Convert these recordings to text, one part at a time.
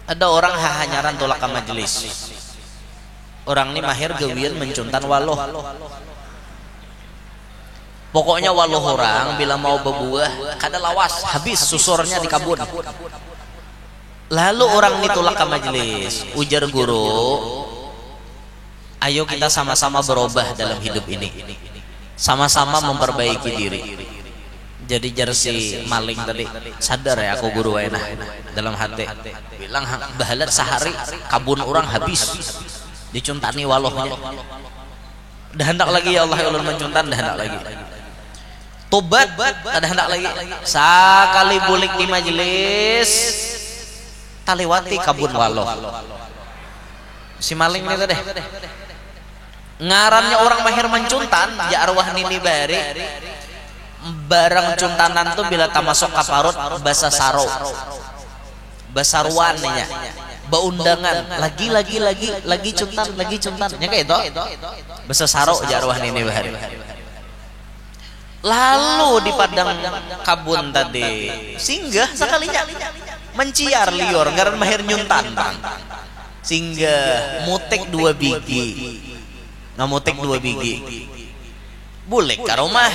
Ada orang hahanyaran tolak ke majelis. Orang ini mahir gawian mencuntan waloh. Pokoknya waloh orang bila mau berbuah kada lawas, habis susurnya di kabun. Lalu orang ini tolak ke majelis. Ujar guru, ayo kita sama-sama berubah dalam hidup ini, sama-sama memperbaiki diri. Jadi jersey maling tadi sadar ya aku guru enak dalam hati bilang bahalat sehari kabun orang habis dicuntani walohnya. Dah hendak lagi ya Allah ulun mencuntan, dah hendak lagi tobat, ada hendak lagi sakali bulik di majelis talewati kabun waloh. Si maling ini tadi ngarannya orang mahir mencuntan ya arwah nini bari barang cuntanan tuh bila tak masuk kaparut bahasa saro basaruan nya baundangan lagi cuntan nya kayak itu bahasa saro jarwah ini bahari. Lalu di padang kabun tadi singgah sekalinya menciar lior ngaran mahir nyuntan singgah mutek 2 biji ngamutek 2 biji bulek ke rumah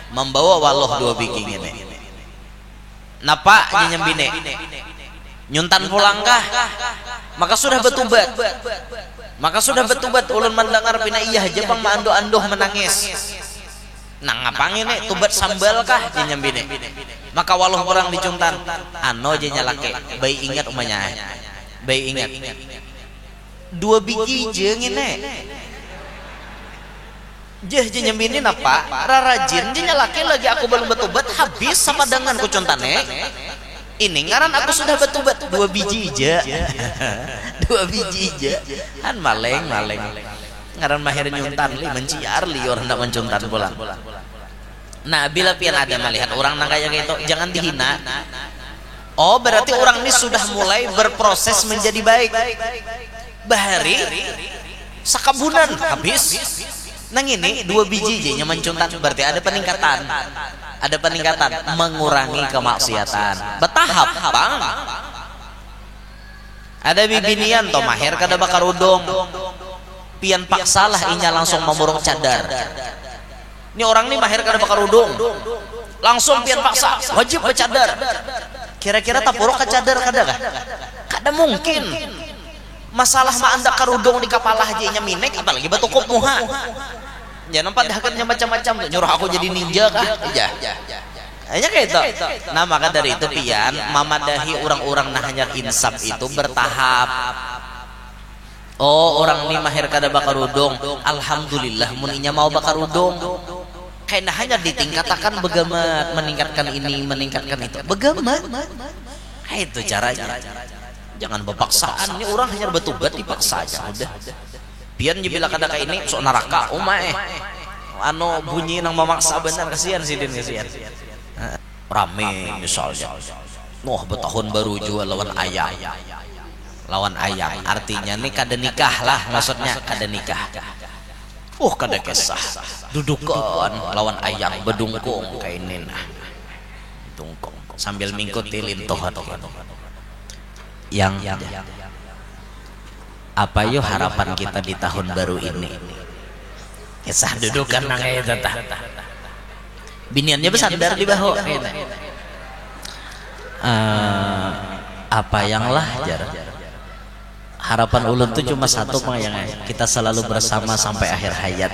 membawa waloh 2 biji ini. Napa nyembine nyuntan pulangkah maka sudah betubat ulun mendengar pina iya aja bang ando menangis. Nah ngapangin nih tubat sambal kah nyembine maka waloh orang dicuntan ano aja nyalake bayi ingat umanya bayi ingat 2 biji jeng ini Jah nyembinin apa? Rarajin je nyalaki lagi aku belum betubat habis sama dengan kucuntane. Ini ngaran aku sudah betubat 2 biji aja. 2 biji aja. Han maleng. Ngaran mahir nyuntan li menciar li orang nak mencuntan pulang. Nah, bila pian ada melihat orang nang kayak gitu, jangan dihina. Oh, berarti orang ini sudah mulai berproses menjadi baik. Bahari sakabunan habis. Nang ini 2 biji je mencuntan berarti ada peningkatan mengurangi kemaksiatan bertahap bang. Ada bibinian to mahir kada bakar udung pian paksalah inya langsung memurung cadar. Ini orang nih mahir kada bakar udung langsung pian paksa wajib bercadar. Kira-kira tapuruk ke cadar kada kah? Kada mungkin. Masalah mah anda karudung di kepala aja nya minek apalagi batu kop muha. Jangan nampak dahkannya macam-macam nyuruh aku jadi ninja kah? Hanya kayak itu. Nah maka dari itu pian mamadahi orang-orang nah hanya insaf itu bertahap. Oh orang ini mahir kada bakar udung, alhamdulillah muninya mau bakar udung. Kayaknya hanya ditingkatakan begamat, meningkatkan ini, meningkatkan itu. Begamat. Itu caranya. Jangan berpaksaan. Ini orang hanya betubat dipaksa aja udah. Pian bila kada kayak ini sok neraka umae. Anu bunyi nang memaksa benar kasihan sidin kasihan. Rame misalnya. Wah betahun baru jual lawan ayam. Artinya nih kada nikah lah maksudnya kada nikah. Kada kisah. Dudukan lawan ayam bedungkung kayak ini nah. Dungkung sambil mingkuti lintohan. Yang apa yo harapan kita di tahun baru ini? Kisah dudukan nang eta tah. Biniannya bersandar di bahu. Apa yang lah jar. Harapan ulun tuh cuma satu yang kita selalu bersama sampai akhir hayat.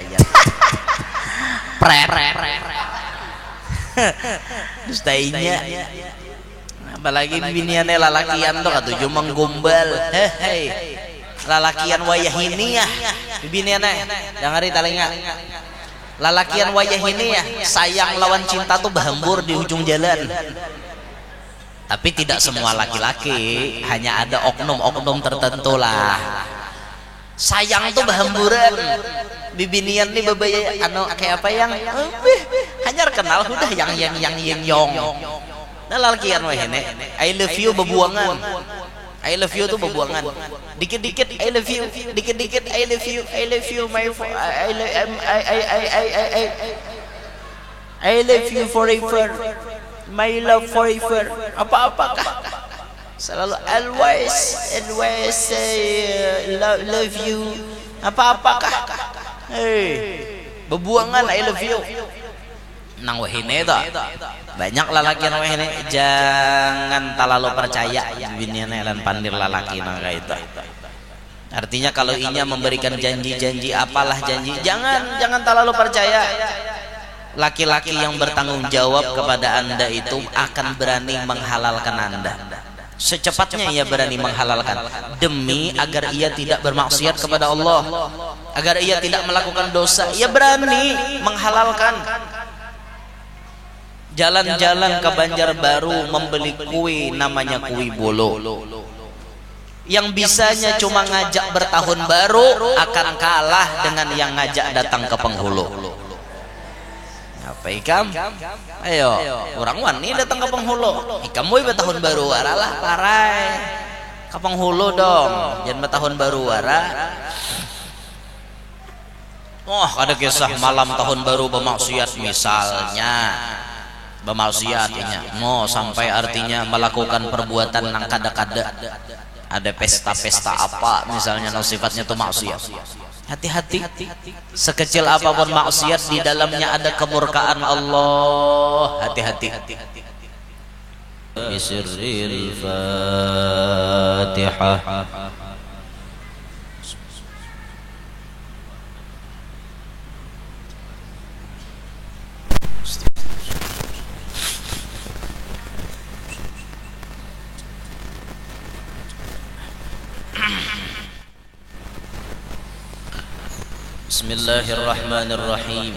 Dustainya apalagi biniannya lalakian tuh katuju menggombal hei lalakian wayah ini ya biniannya dengari talinga lalakian wayah ini ya sayang lawan cinta tuh bahambur di ujung jalan. Tapi tidak semua laki-laki, hanya ada oknum-oknum tertentu lah sayang tuh bahamburan bibinian nih babaya anu kayak apa yang hanya kenal udah yang yong. Nah lalkian wah ini I love you bebuangan. I love you tuh bebuangan. Dikit-dikit I love you, dikit-dikit I love you my I love you forever. My love forever. Apa-apakah Selalu always say love you. Apa-apakah? Bebuangan I love you. Nang wahine ta. Banyak lalaki nang wahine jangan terlalu percaya biniana lan pandir lalaki nang kaita. Artinya kalau inya memberikan janji-janji apalah janji, jangan terlalu percaya. Laki-laki yang bertanggung jawab kepada Anda itu akan berani menghalalkan Anda. Secepatnya ia berani menghalalkan demi agar ia tidak bermaksiat kepada Allah, agar ia tidak melakukan dosa. Ia berani menghalalkan. Jalan-jalan ke Banjarbaru membeli kue namanya kue bolo. Yang bisanya cuma ngajak bertahun baru akan kalah dengan yang ngajak datang ke penghulu. Apa ikam? Ayo, orang wani datang ke penghulu. Ikam boy bertahun baru waralah parai. Ke penghulu dong, jangan bertahun baru wara. Oh, ada kisah malam tahun baru bermaksiat misalnya. Bermaksiatnya, sampai artinya melakukan perbuatan nang kada-kada. Ada pesta-pesta apa misalnya yang sifatnya itu maksiat. Hati-hati, sekecil apapun maksiat di dalamnya ada kemurkaan Allah. Hati-hati. Bisirril Fatihah. Bismillahirrahmanirrahim.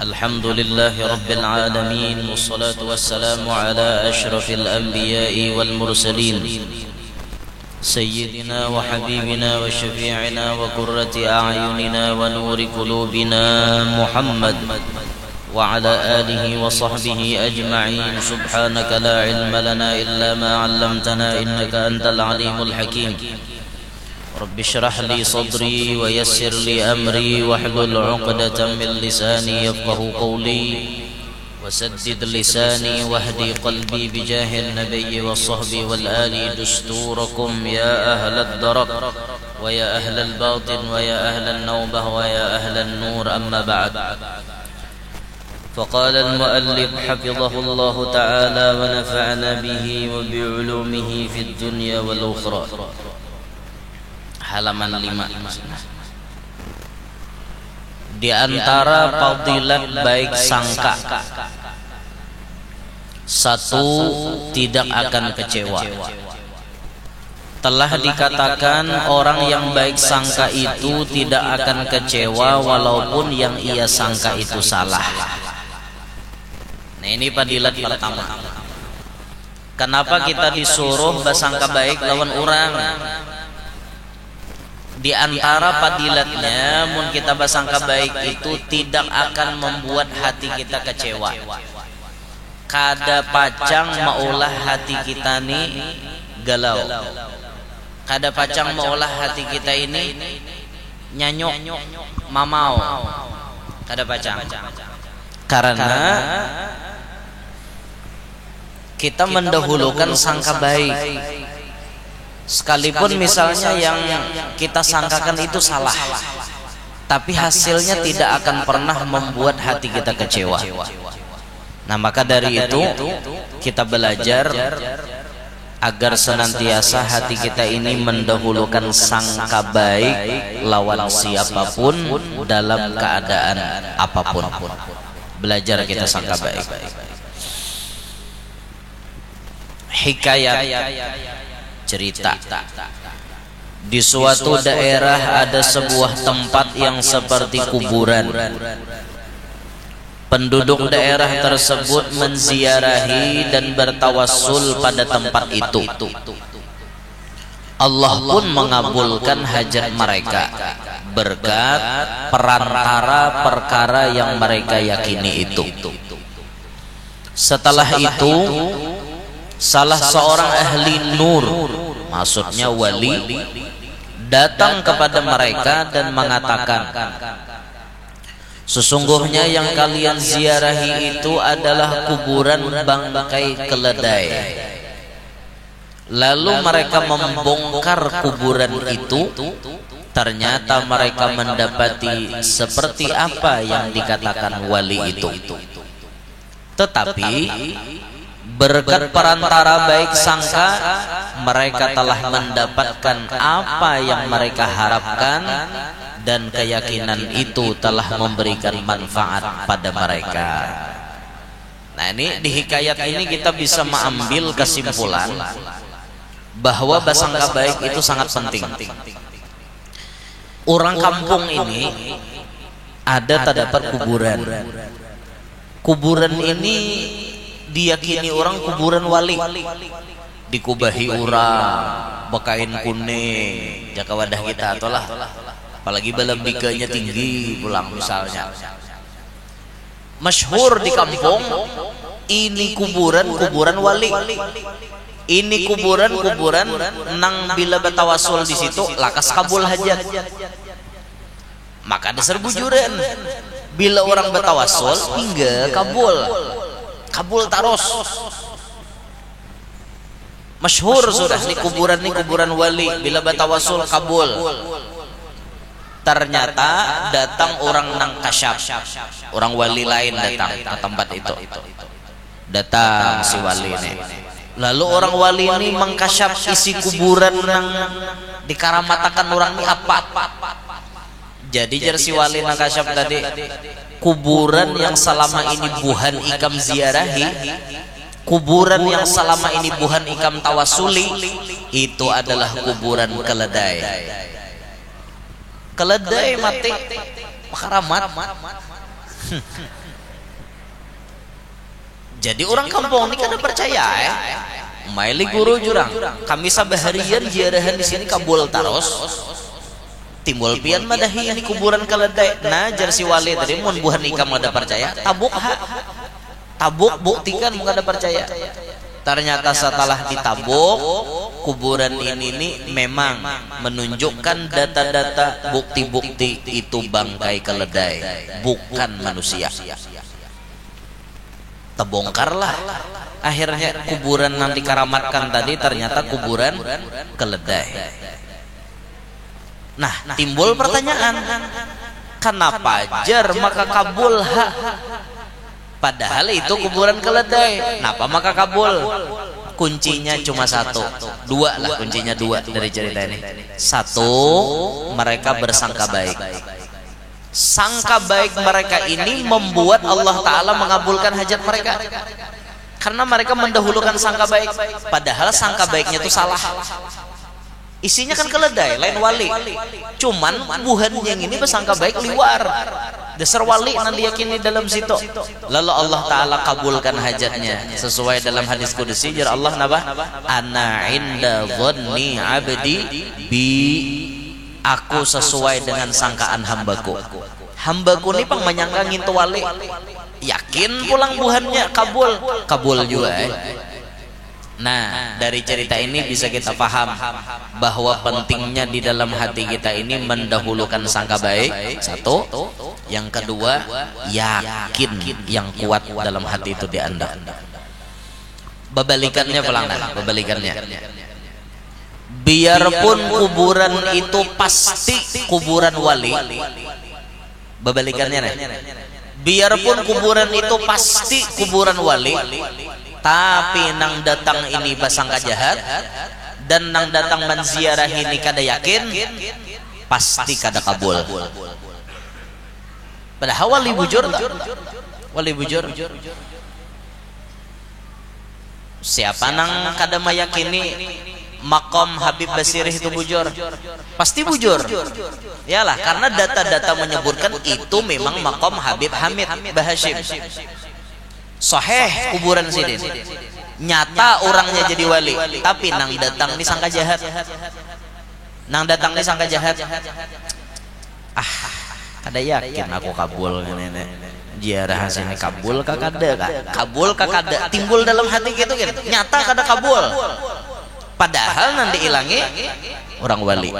Alhamdulillahi rabbil alamin, wassalatu wassalamu ala asyrafil anbiya'i wal mursalin, sayyidina wa habibina wa syafi'ina wa qurrati a'yunina wa nuri qulubina Muhammad wa ala alihi wa sahbihi ajma'in. Subhanaka la ilma lana illa ma 'allamtana innaka antal alimul hakim. رب اشرح لي صدري ويسر لي أمري واحلل عقدة من لساني يفقه قولي وسدد لساني واهدي قلبي بجاه النبي والصحب والآل دستوركم يا أهل الدرك ويا أهل الباطن ويا أهل النوبة ويا أهل النور. أما بعد، فقال المؤلف حفظه الله تعالى ونفعنا به وبعلومه في الدنيا والأخرى. Halaman 5. Di antara fadilat baik sangka, satu, tidak akan kecewa. Telah dikatakan orang yang baik sangka itu tidak akan kecewa walaupun yang ia sangka itu salah. Nah, ini fadilat pertama. Kenapa kita disuruh bersangka baik lawan orang? Di antara fadilatnya, mun kita bersangka baik itu tidak akan membuat hati kita kecewa. Kada pacang maulah hati kita ini galau. Kada pacang maulah hati kita ini nyanyuk, mamau. Kada pacang. Karena kita mendahulukan sangka baik. Sekalipun misalnya yang kita sangkakan itu salah, tapi hasilnya tidak akan pernah membuat hati kita kecewa. Nah, maka dari itu kita belajar agar senantiasa hati kita ini mendahulukan sangka baik lawan siapapun dalam keadaan apapun. Belajar kita sangka baik. Hikayat, cerita. Di suatu daerah ada sebuah tempat yang seperti kuburan. Penduduk daerah tersebut menziarahi dan bertawassul pada tempat itu. Allah pun mengabulkan hajat mereka berkat perantara perkara yang mereka yakini itu. Setelah itu, salah seorang ahli nur, maksudnya wali, datang kepada mereka dan mengatakan, sesungguhnya yang kalian ziarahi itu adalah kuburan bangkai keledai. Lalu mereka membongkar kuburan itu, ternyata mereka mendapati seperti apa yang dikatakan wali itu. Tetapi berkat perantara baik sangka, mereka telah mendapatkan apa yang mereka harapkan, dan keyakinan itu telah memberikan manfaat pada mereka. Nah, ini di hikayat ini kita bisa mengambil kesimpulan bahwa prasangka baik itu sangat penting. Orang kampung ini ada terdapat kuburan. Kuburan ini diyakini orang kuburan wali. Dikubahi orang, bakain kuning, jaka wadah kita atolah. Apalagi balembikanya tinggi pulang misalnya. Masyhur di kampung ini kuburan wali. Ini kuburan nang bila batawasul di situ lakas kabul hajat. Maka dasar bujuran bila orang batawasul hingga kabul taros. Masyhur sudah di kuburan wali bila batawasul kabul. Ternyata datang orang nang kasyaf, orang wali lain datang ke tempat itu. Datang si wali ini. Lalu orang wali ini mengkasyaf isi kuburan yang dikaramatakan orang ini apa. Jadi jar si wali nang kasyaf tadi, kuburan yang selama ini buhan ikam ziarahi, kuburan yang selama ini buhan ikam tawasuli, itu adalah kuburan keledai. Keledai mati makaramat. Jadi orang kampung ini kada percaya maili guru jurang. Kami sabaharian ziarahan di sini kabul taros. Timbul pian madahi ini kuburan keledai. Nah jar si wali tadi mun buhan ikam ada percaya, tabuk buktikan mun kada percaya. Ternyata setelah ditabuk, kuburan ini memang menunjukkan data-data bukti-bukti itu bangkai keledai, bukan manusia. Terbongkarlah akhirnya kuburan nanti karamatkan tadi ternyata kuburan keledai. Nah, timbul pertanyaan, kenapa jar maka kabul padahal itu kuburan keledai? Kenapa maka kabul? Kuncinya cuma satu, dua lah kuncinya, dua dari cerita ini. Satu, mereka bersangka baik. Sangka baik mereka ini membuat Allah Ta'ala mengabulkan hajat mereka, karena mereka mendahulukan sangka baik, padahal sangka baiknya itu salah. Isinya kan keledai, lain wali. Cuman buhan yang ini bersangka baik liwar. Dasar wali nanti yakini dalam situ. Lalu Allah Ta'ala kabulkan hajatnya sesuai dalam hadis kudusi. Jar Allah nabah, ana inda dhanni abdi bi, aku sesuai dengan sangkaan hambaku. Hambaku ini pang menyangka ngintu wali, yakin pulang buhannya kabul juga. Nah, dari cerita ini bisa kita paham bahwa pentingnya di dalam hati kita ini mendahulukan sangka baik, satu. Yang kedua, yakin yang kuat dalam hati itu di Anda. Babalikannya pulang dah, babalikannya. Biarpun kuburan itu pasti kuburan wali. Babalikannya nih. Biarpun kuburan itu pasti kuburan wali, tapi nang datang ini basangka jahat, dan nang datang menziarah ini kada yakin, pasti kada kabul. Padahal wali bujur tak? Wali bujur. Siapa nang kada meyakini makom Habib Basirih itu bujur? Pasti bujur. Yalah, karena data-data menyebutkan itu memang makom Habib Hamid Bahashim. Sahih kuburan sidin, nyata orangnya jadi wali, tapi nang datang ini sangka jahat. Nang datang ini sangka jahat. Kada yakin aku kabul nenek. Ziarah sini kabul ka kada ka? Kabul ka kada? Timbul dalam hati gitu kan. Nyata kada kabul. Padahal nanti ilangi orang wali.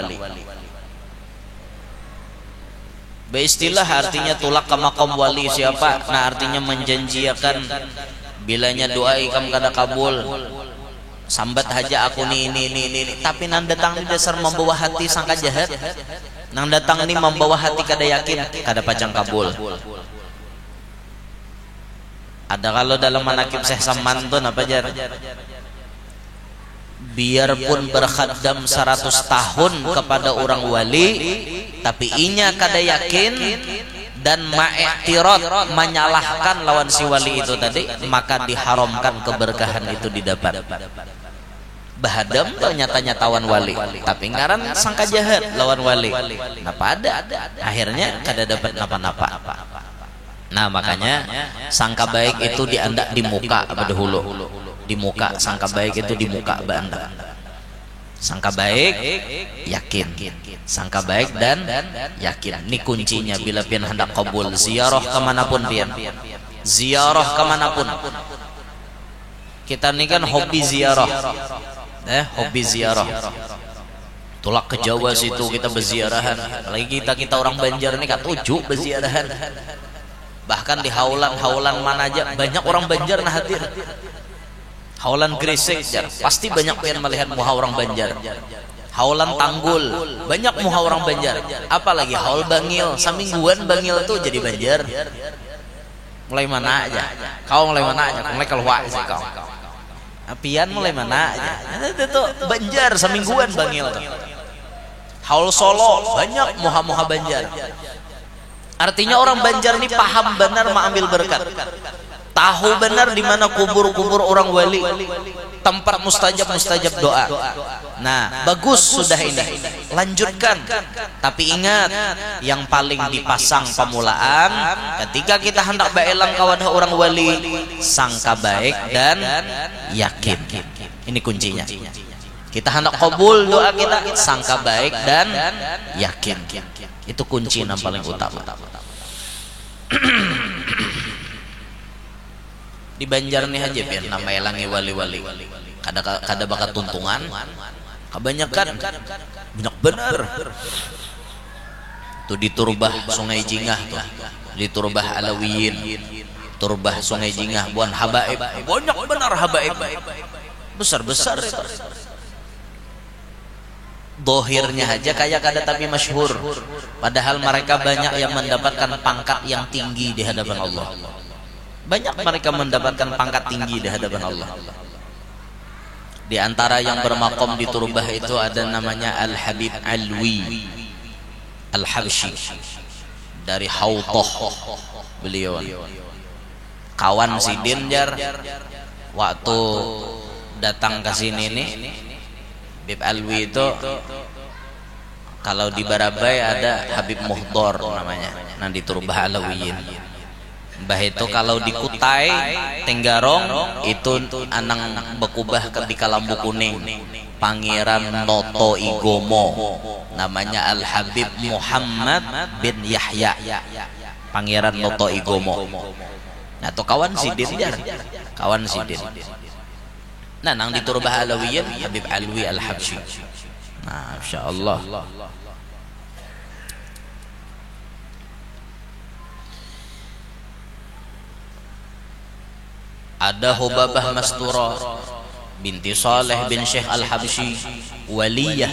Beistilah artinya tulak ke makam wali siapa? Nah artinya menjanjiakan bilanya doa ikam kada kabul, sambat haja aku ini, tapi nang datang di dasar membawa hati sangka jahat, nang datang ini membawa hati kada yakin, kada pacang kabul. Ada kalau dalam manakib Syekh Samantun apa jar, biarpun berkhadam 100 tahun kepada orang wali, tapi inya kada yakin dan ma'iktirad, menyalahkan lawan si wali itu tadi, maka diharamkan keberkahan itu didapat. Bahadam ternyata tawan wali, tapi ngaran sangka jahat lawan wali, napa ada, akhirnya kada dapat napa-napa. Nah makanya sangka baik itu diandak di muka dahulu, di muka, sangka baik itu di muka banda. Sangka baik yakin, sangka baik dan yakin, ini kuncinya. Bila pian hendak kabul ziarah kemanapun pian, ziarah kemanapun. Kita ini kan hobi ziarah, hobi ziarah. Tulak ke Jawa situ kita berziarahan, lagi kita orang Banjar ini katuju berziarahan. Bahkan di haulan mana aja banyak orang Banjar nah hadir. Haulan Gresik jar, pasti banyak yang melihat muha orang Banjar. Haulan Tanggul banyak muha orang Banjar. Apalagi haul Bangil, samingguan Bangil tuh jadi Banjar. Mulai mana aja? Kau mulai mana aja? Mulai keluar sih kau. Apian mulai mana aja? Itu Banjar samingguan Bangil tuh. Haul Solo banyak muha-muha Banjar. Artinya orang Banjar ini paham benar mengambil berkat, tahu benar di mana kubur-kubur orang wali, tempat mustajab doa. Nah, bagus sudah ini, lanjutkan. Tapi ingat, yang paling dipasang pemulaan ketika kita hendak baelang kawadah orang wali, sangka baik dan yakin. Ini kuncinya. Kita hendak kabul doa kita, sangka baik dan yakin. Itu kunci yang paling utama. Di Banjar nih aja biar nama elangi wali-wali. Kada bakat tuntungan. Kebanyakan banyak bener. Tuh di Turbah Sungai Jingah tuh, di Turbah Alawiyin, Turbah Sungai Jingah, buan habaib. Banyak benar habaib. Besar-besar itu. Dohirnya aja kayak kada tapi masyhur, padahal mereka banyak yang mendapatkan pangkat yang tinggi di hadapan Allah. Banyak mereka mendapatkan pangkat tinggi di hadapan Allah. Di antara yang bermakom di Turbah itu ada namanya Al-Habib Alwi Al-Habsyi dari Hautoh. Beliau kawan Sidin jar, waktu datang ke sini nih Habib Alwi itu, kalau di Barabai ada Habib Muhdor namanya, nah di Turbah Alawiyin. Mbah itu kalau di Kutai Tenggarong itu anang bekubah di Kalambu Kuning, Pangeran Noto Igomo, namanya Al Habib Muhammad bin Yahya, Pangeran Noto Igomo. Nah itu kawan Sidin jar, kawan Sidin. Nah, nang di Turbah Alawiyin Habib Alwi Al-Habsyi. Nah, insyaallah. Ada Hubabah Mastura binti Saleh bin Syekh Al-Habsyi, waliyah,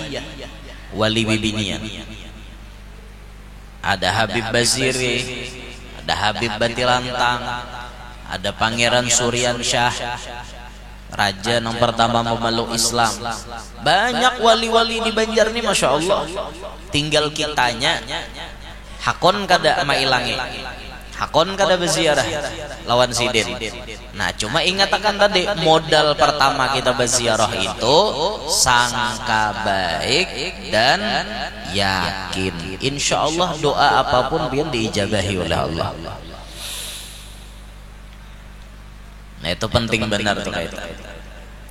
wali bibinian. Ada Habib Baziri, ada Habib Batilantang, ada Pangeran Suryan Syah, raja yang pertama memeluk Islam. Banyak wali-wali di Banjar ini, masya Allah. Tinggal kitanya hakon kada mailangi, hakon kada berziarah lawan Sidin. Nah cuma ingatkan tadi, modal pertama kita berziarah itu sangka baik dan yakin. Insya Allah doa apapun biar diijabahi oleh Allah. Nah itu penting benar tuh itu.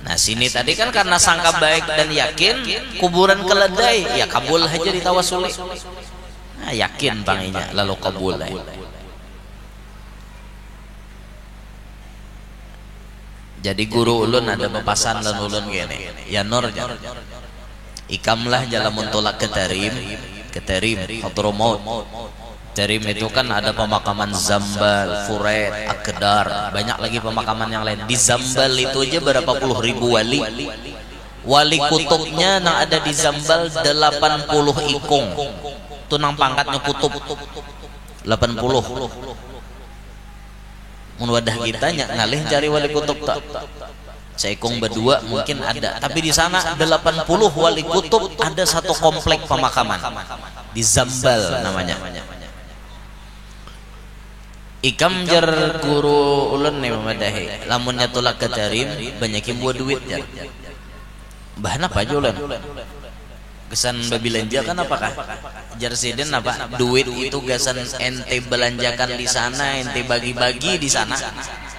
Nah sini tadi kan karena sangka baik dan yakin, kuburan keledai ya kabul aja ditawasuli. Nah yakin panginya lalu kabul. Jadi guru ulun ada pepasan lan ulun gini, ya nur ikamlah jalan muntolak ketarim, khatrul maut. Tarim itu kan ada pemakaman Zambal, Furet, Akedar, banyak lagi pemakaman yang lain. Di Zambal itu aja berapa puluh ribu wali. Wali kutubnya yang ada di Zambal 80 ikung. Itu nang pangkatnya kutub 80. Mun wadah kita ngalih cari wali kutub tak. Seikung berdua mungkin ada, tapi di sana 80 wali kutub, ada satu komplek pemakaman di Zambal namanya. Ikam jar guru ulun nih memadahi lamunnya tolak ke Tarim banyakin buat duit jar. Bahan apa aja ulun? Kesan belanja kan apakah? Jar siden apa? Duit itu gasan ente belanjakan di sana, ente bagi-bagi di sana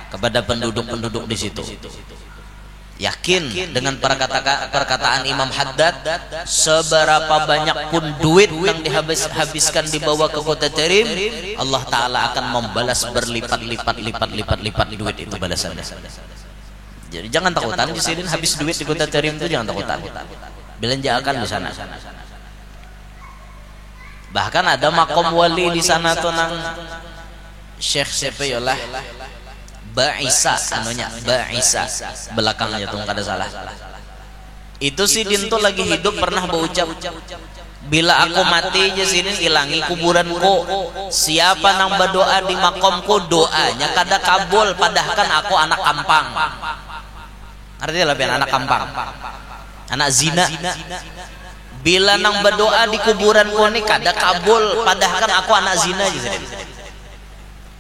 kepada penduduk-penduduk di situ. Yakin dengan perkataan Imam Haddad, seberapa banyak pun duit yang dihabiskan dibawa ke kota Tarim, Allah Ta'ala akan membalas berlipat-lipat duit itu balasannya. Jadi jangan takutan di sini habis duit di kota Tarim itu, jangan takutan. Belanjakan di sana. Bahkan ada makom wali di sana tuh nang Syekh Sepeyolah Ba'isa anunya, Ba'isa belakangnya tuh kada salah. Itu si Din tuh lagi hidup pernah berucap, bila aku mati aja sini ilangi kuburanku, siapa nang berdoa di makomku doanya kada kabul, padahal aku anak kampang. Artinya lebih anak kampang, anak zina. Bila nang berdoa di kuburanku ini kada kabul, padahal aku anak zina aja sini.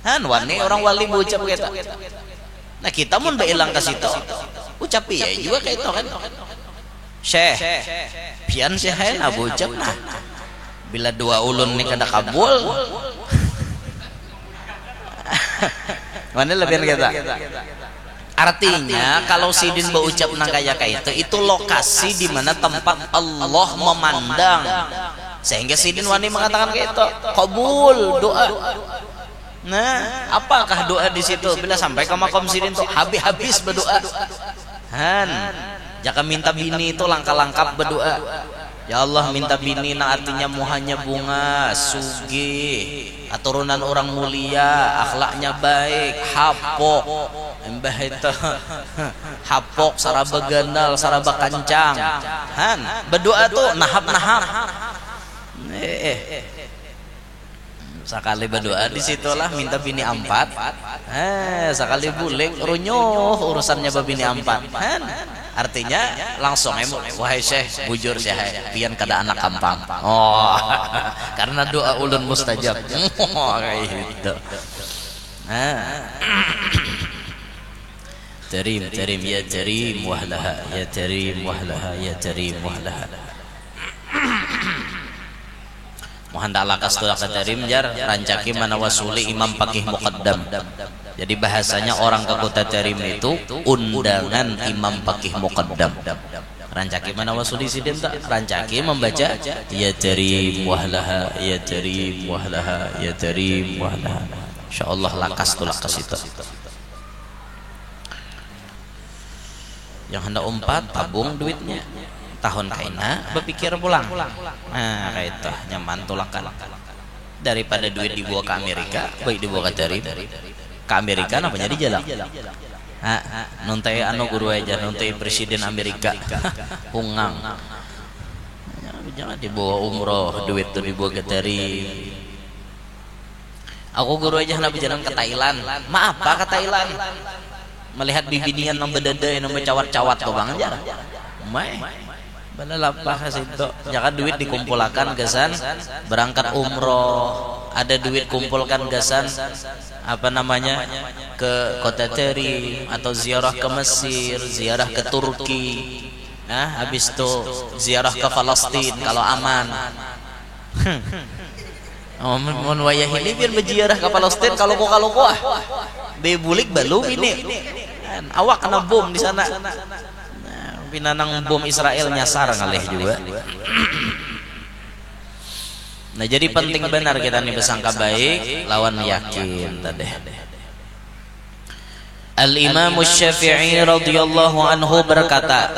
Wani orang wali berucap kita. Nah kita mun beilang ke situ, ucap ya juga kayak itu kan. Syekh, pian syekh na berucap nah. Bila dua ulun ni kada kabul, mana lebih kita. Artinya kalau Sidin berucap nang kayak itu lokasi di mana tempat Allah memandang, sehingga Sidin wani mengatakan kayak itu, kabul doa. Nah, apakah doa di situ? Bila sampai ke makom Sidin tuh habis berdoa. Jika minta bini itu langkah-langkah berdoa. Ya Allah minta bini, nah artinya muhanya bunga, sugih, aturunan orang mulia, akhlaknya baik, hapok, embah itu, hapok, saraba ganal, saraba kancang. Berdoa tuh nahap-nahap. Sekali berdoa di situlah minta bini 4. Sekali bulik runyuh urusannya babini 4. Artinya langsung wahai Syekh bujur Syekh pian kada anak kampang. Oh, karena doa ulun mustajab. Kayak gitu. Tarim ya tarim wahlaha ya tarim wahlaha ya tarim wahlaha. Mohon ta'ala kastul Tarim jar rancaki mana wasuli imam pakih muqaddam. Jadi bahasanya orang ke kota Tarim itu undangan imam pakih muqaddam. Rancaki mana wasuli Sidin tak rancaki membaca ya Tarim wahlaha ya Tarim wahlaha ya Tarim wahlaha. Insyaallah lakas tulak ke situ. Yang hendak umpat tabung duitnya. Tahun kaina berpikir pulang. Nah kayak itu nyaman tulakan daripada duit dibawa ke Amerika, baik dibawa ke Tarim. Ke Amerika apa jadi jalan. Nontai anu guru aja nontai presiden Amerika pungang. Jangan dibawa umroh, duit tuh dibawa ke Tarim. Aku guru aja hendak berjalan ke Thailand. Maaf Pak, ke Thailand. Melihat bibinian nang bedada nang cawat-cawat tuh Bang aja. Bala lapah situ. Jangan duit dikumpulkan gasan berangkat umroh. Ada duit kumpulkan gasan apa namanya ke kota Tarim atau ziarah ke Mesir, ziarah ke Turki. Nah, habis itu ziarah ke Palestina kalau aman. Mun wayah ini biar berziarah ke Palestina kalau kok bebulik belum ini. Awak kena bom di sana. Pinanang bom Israel nyasar ngalih juga. Nah jadi penting benar kita nih bersangka baik lawan yakin tadi. Al-Imam Syafi'i radhiyallahu anhu berkata,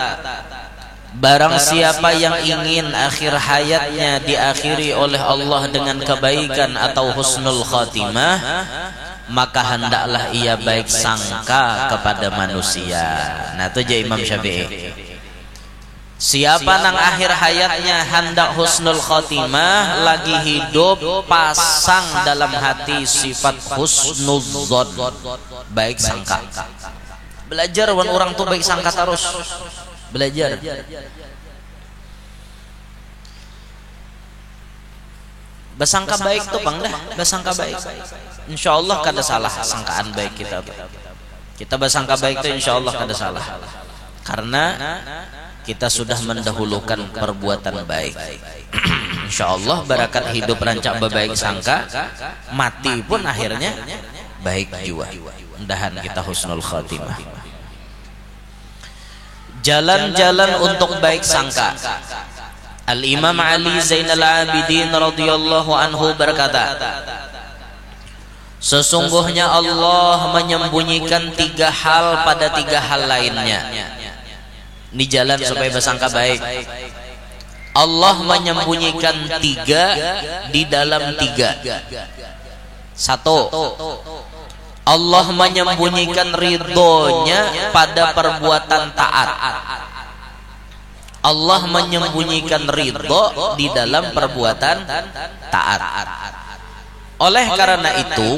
Barang siapa yang ingin akhir hayatnya diakhiri oleh Allah dengan kebaikan atau husnul khatimah, maka hendaklah ia baik sangka kepada manusia. Nah itu aja Imam Syafi'i. Siapa nang akhir hayatnya hendak husnul khatimah, lagi hidup pasang dalam hati sifat husnudzon, baik sangka. Belajar wan orang tuh baik sangka terus. Belajar. Bersangka baik tuh bang dah, bersangka baik. Insya Allah kada salah sangkaan baik kita. Kita bersangka baik tuh insya Allah kada salah. Karena kita sudah mendahulukan perbuatan baik. Insya Allah barakat hidup rancak berbaik sangka, mati pun akhirnya baik jua. Mudahan kita husnul khatimah. Jalan-jalan untuk baik sangka. Al-Imam Ali Zainal Abidin radhiyallahu anhu berkata, sesungguhnya Allah menyembunyikan 3 hal pada 3 hal lainnya. Ini jalan supaya bersangka baik. Allah menyembunyikan 3 di dalam 3. 1. Allah menyembunyikan ridhonya pada perbuatan taat. Allah menyembunyikan ridho di dalam perbuatan taat. Oleh karena itu,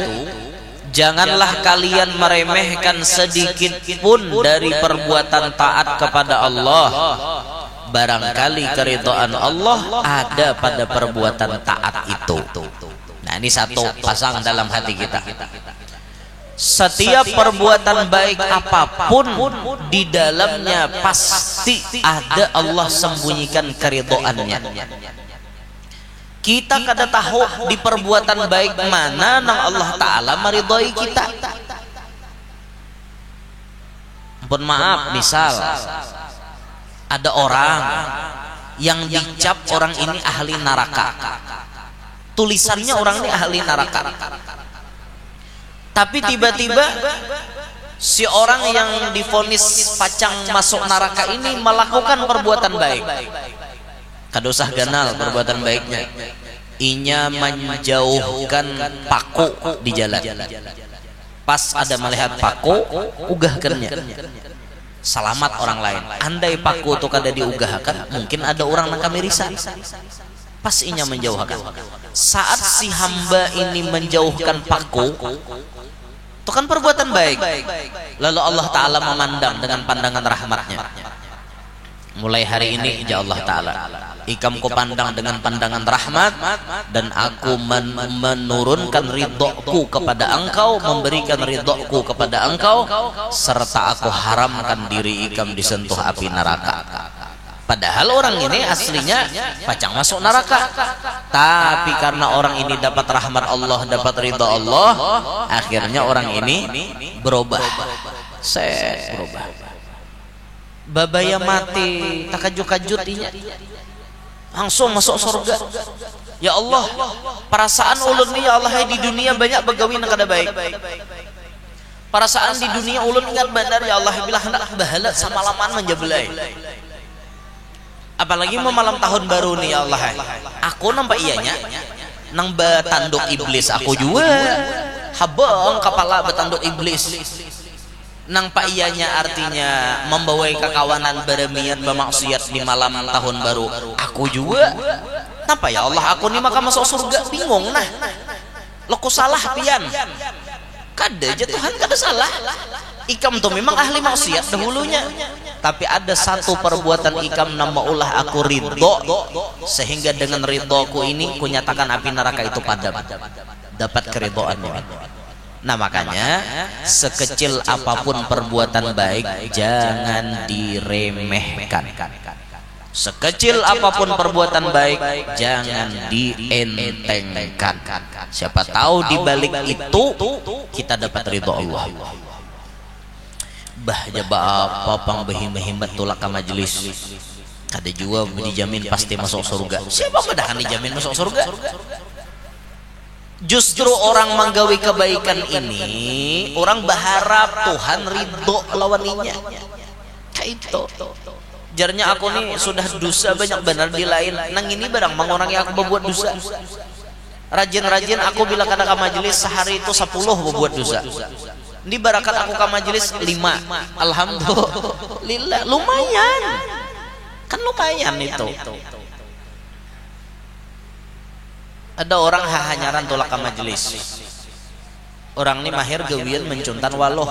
janganlah kalian meremehkan sedikit pun dari perbuatan taat kepada Allah. Barangkali keridhaan Allah ada pada perbuatan taat itu. Nah ini satu pasang dalam hati kita. Setiap perbuatan baik apapun di dalamnya pasti ada Allah sembunyikan keridhaannya. Kita kada tahu di perbuatan baik mana nang Allah Ta'ala meridhoi kita. Ampun maaf, misal ada orang yang dicap orang ini ahli neraka, tulisannya orang ini ahli neraka, tapi tiba-tiba si orang yang divonis pacang masuk neraka ini melakukan perbuatan baik. Kada usah ganal perbuatan baiknya. Inya menjauhkan paku di jalan. Pas ada melihat paku, ugahkannya. Selamat orang lain. Andai paku itu kada diugahkan, mungkin ada orang yang kami risau. Pas inya menjauhkan. Saat si hamba ini menjauhkan paku, itu kan perbuatan baik. Lalu Allah Ta'ala memandang dengan pandangan rahmatnya. Mulai hari ini ya Allah Ta'ala, ikam ku pandang dengan pandangan rahmat, dan aku menurunkan ridhoku kepada engkau, memberikan ridhoku kepada engkau, serta aku haramkan diri ikam disentuh api neraka. Padahal orang ini aslinya pacang masuk neraka, tapi karena orang ini dapat rahmat Allah, dapat ridha Allah, akhirnya orang ini berubah. Berubah. Babaya mati takajut-kajut inya, langsung masuk surga. Ya Allah, perasaan ulun ni ya Allah di dunia banyak begawi nang kada baik. Perasaan di dunia ulun ingat benar ya Allah bila hendak bahala samalaman menjabelai. Apalagi mau malam tahun baru nih ya Allah. Aku nampak ianya nang betanduk iblis, aku juga habang kepala betanduk iblis. Nang pak ianya artinya membawai kekawanan beremian bermaksiat di malam tahun baru, aku juga. Kenapa ya Allah aku nih maka masuk surga, bingung nah. Loku salah pian. Kada aja Tuhan kada salah. Ikam tuh memang ahli maksiat dahulunya, tapi ada satu perbuatan ikam nama ulah aku ridho, sehingga dengan ridhoku ini kunyatakan api neraka itu padam, dapat keridhoannya. Nah makanya sekecil apapun perbuatan baik jangan diremehkan. Sekecil apapun perbuatan baik jangan dientengkan. Siapa tahu di balik itu kita dapat ridho Allah. Bah jaba apa pang behim-behimat tulak ke majelis. Kada juga dijamin pasti masuk surga. Siapa medahan dijamin masuk surga? Justru orang menggawi kebaikan ini, orang berharap Tuhan ridho lawan inya. Kayak itu. Jarnya aku nih sudah dosa banyak benar di lain, nang ini barang mengurangi aku berbuat dosa. Rajin-rajin aku bila kada ke majelis sehari itu 10 berbuat dosa. Ini barakat aku ke majelis 5. Alhamdulillah, lumayan. Kan lumayan itu. Ada orang hahanyaran tolak ke majelis. Orang ini mahir gawian mencuntan waloh.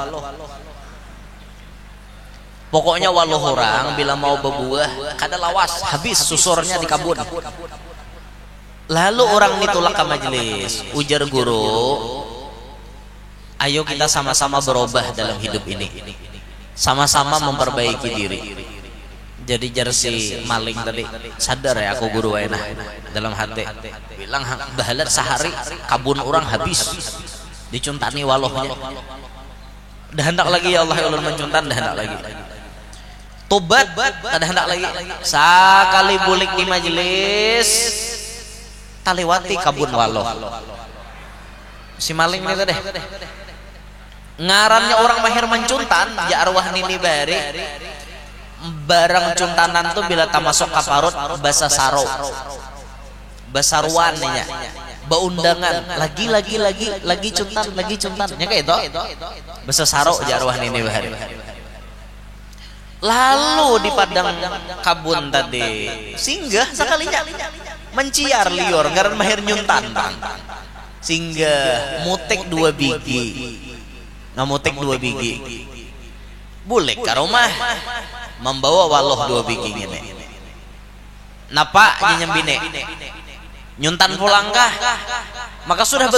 Pokoknya walau orang bila mau berbuah kada lawas, habis susurnya di kabun. Lalu orang ini tolak ke majelis, ujar guru, ayo kita sama-sama berubah dalam hidup ini, sama-sama memperbaiki diri. Jadi jarsi maling tadi sadar ya aku guru enak dalam hati, bilang bahalat sehari kabun orang habis dicuntani walohnya. Dah hendak lagi ya Allah ulun mencuntan, dah hendak lagi. Tobat, ada hendak lagi. Sakali bulik di majelis, talewati kabun waloh. Si maling ini tadi. Ngarannya orang mahir mencuntan, ya arwah nini bari. Barang cuntanan tuh bila tak masuk kaparut basa saro, basaruan nya, baundangan, lagi cuntan, nya kayak itu. Basa saro ya arwah nini bari. Lalu di padang kabun tadi singgah sekalinya menciar liur ngaran mahir nyuntan singgah mutek 2 biji ngamutek 2 biji bulek ke rumah membawa waloh 2 biji ngene napa nyembine nyuntan pulangkah maka sudah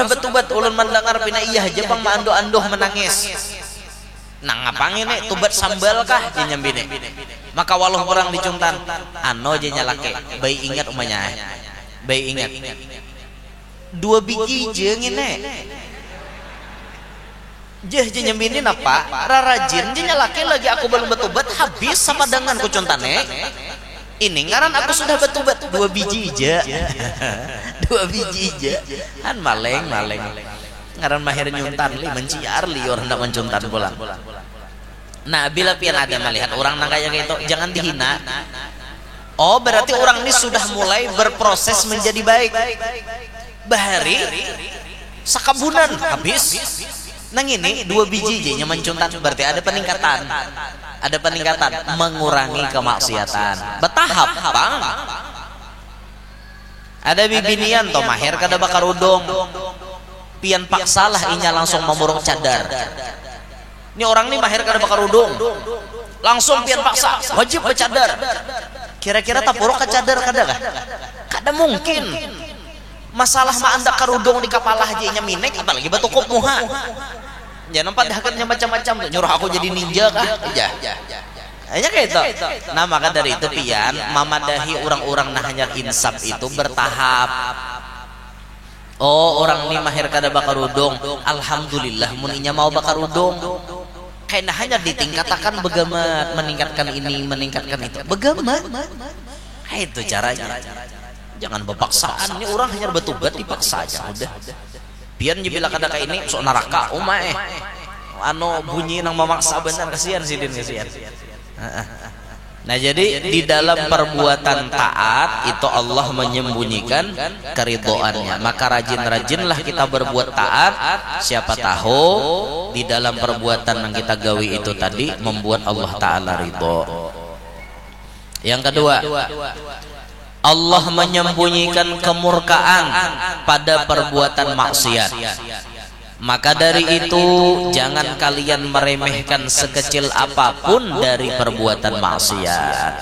betubat ulun mendengar pina iya aja bang ando menangis. Nah ngapang ini tubat sambal kah nyambine maka walau orang dicuntan ano aja nyalake bayi ingat umanya bayi ingat 2 biji jeng ini jeh nyambine napa rarajin je nyalake lagi aku belum betubat habis sama dengan kucuntane ini ngaran aku sudah betubat 2 biji aja 2 biji aja kan maleng ngaran mahir nyuntan li menciar li orang hendak mencuntan pulang. Nah bila pian ada melihat orang nang kayak gitu jangan dihina. Oh berarti orang ini sudah mulai berproses menjadi baik. Bahari sakabunan habis nang ini 2 biji nya mencuntan berarti ada peningkatan mengurangi kemaksiatan bertahap bang. Ada bibinian toh mahir kada bakar udung pian paksalah inya langsung memurung cadar. Ini orang ini mahir kada bakar udung langsung pian paksa wajib bercadar. Kira-kira tak puruk ke cadar kada kah? Kada mungkin. Masalah mah anda karudung di kepala aja inya minek apalagi batu kop muha. Jangan nampak dahaknya macam-macam tuh nyuruh aku jadi ninja kah? Hanya kayak itu. Nah maka dari itu pian mamadahi orang-orang nah hanya insaf itu bertahap. Oh orang ini mahir kada bakar udung, alhamdulillah muninya mau bakar udung. Kayaknya hanya ditingkatakan begamat, meningkatkan ini, meningkatkan itu. Begamat. Itu caranya. Jangan berpaksaan. Ini orang hanya bertobat dipaksa aja udah. Pian bila kada kayak ini sok neraka umae. Ano bunyi nang memaksa benar kasihan sidin kasihan. Nah jadi di dalam perbuatan taat itu Allah menyembunyikan keridhoannya. Maka rajin-rajinlah kita berbuat taat. Siapa tahu di dalam perbuatan yang kita gawi itu tadi membuat Allah Ta'ala ridho. Yang kedua, Allah menyembunyikan kemurkaan pada perbuatan maksiat. Maka dari itu jangan kalian meremehkan sekecil apapun dari perbuatan maksiat.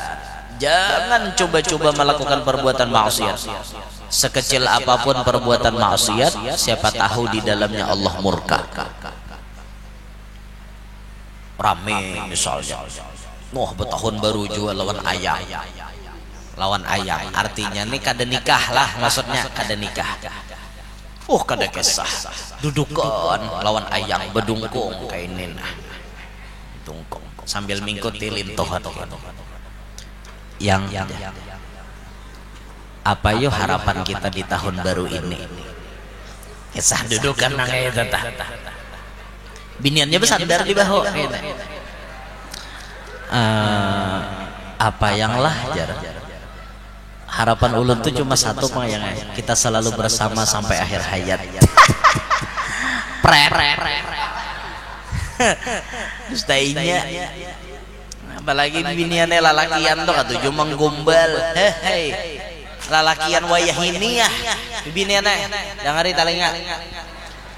Jangan coba-coba melakukan perbuatan maksiat. Sekecil apapun perbuatan maksiat, siapa tahu di dalamnya Allah murka. Rame misalnya, wah betahun baru jual lawan ayam. Lawan ayam artinya nih kada nikah lah, maksudnya kada nikah. Kada kisah dudukon lawan ayam bedungkung kainin dungkung sambil mingkut tilin tohat yang apa yo harapan kita di tahun baru ini kisah dudukan nang itu tah biniannya bersandar di bahu Apa yang lah jar. Harapan ulun tuh cuma satu yang kita selalu bersama sampai akhir hayat. Ustainya apalagi biniannya lalakian tuh kata cuma gombal. Hei lalakian wayah ini ya biniannya dengari talinga.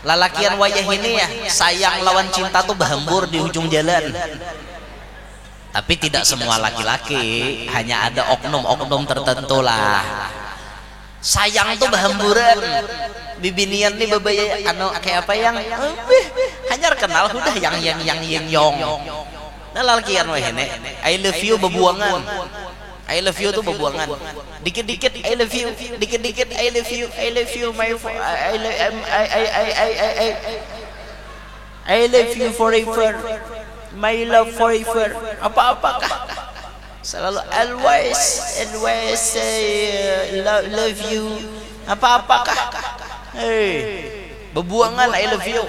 Lalakian wayah ini ya sayang lawan cinta tuh berhembur di ujung jalan. Tapi tidak semua laki-laki, hanya ada oknum-oknum tertentu lah. Sayang tuh berhamburan. Bibinian nih babaya anu kayak apa yang hanya kenal udah yang yong. Nah lalakian wah ini I love you bebuangan. I love you tuh bebuangan. Dikit-dikit I love you, dikit-dikit I love you my I love you forever. My love forever. Apa-apakah selalu always love you. Apa-apakah bebuangan I love you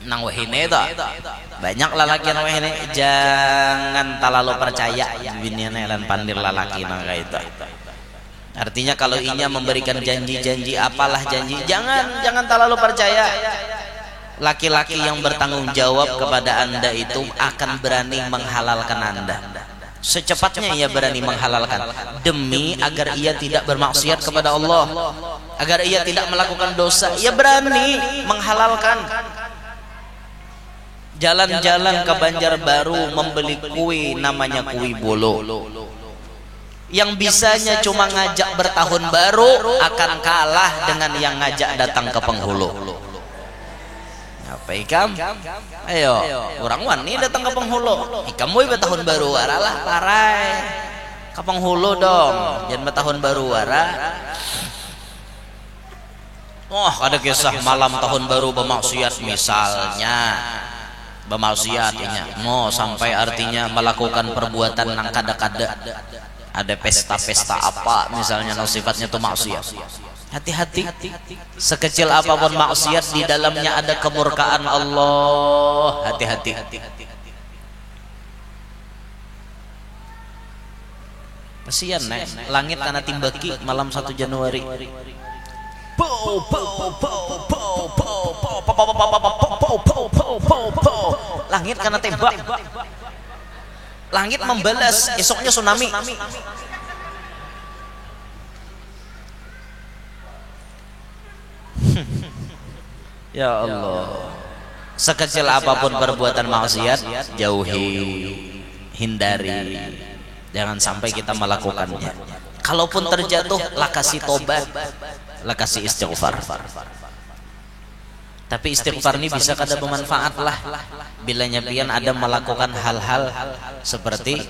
nang wahine ta banyak lalaki nang wahine jangan terlalu percaya biniana lan pandir lalaki nang kayak itu. Artinya kalau inya memberikan janji-janji apalah janji jangan terlalu percaya. Laki-laki yang bertanggung jawab kepada Anda itu akan berani menghalalkan Anda. Secepatnya ia berani menghalalkan demi agar ia tidak bermaksiat kepada Allah, agar ia tidak melakukan dosa. Ia berani menghalalkan. Jalan-jalan ke Banjarbaru membeli kue namanya kue bolo. Yang bisanya cuma ngajak bertahun baru akan kalah dengan yang ngajak datang ke penghulu. Apa ikam? Ayo, orang wani datang ke penghulu. Ikam mau bertahun baru aralah parai. Ke penghulu dong, jangan bertahun baru ara. Oh, ada kisah malam tahun baru bermaksiat misalnya. Bermaksiatnya, mau sampai artinya melakukan perbuatan nang kada-kada. Ada pesta-pesta apa misalnya yang sifatnya itu maksiat. Hati-hati, sekecil apapun maksiat di dalamnya ada kemurkaan Allah. Hati-hati. Kasihan nek langit karena timbaki malam 1 Januari. Langit karena tembak. Langit membalas, esoknya tsunami. Ya Allah, sekecil apapun perbuatan maksiat jauhi, hindari, jangan sampai kita melakukannya. Kalaupun terjatuh lah kasih tobat, lah kasih istighfar. Tapi istighfar ini bisa kada bermanfaat lah bila nyabian ada melakukan hal-hal seperti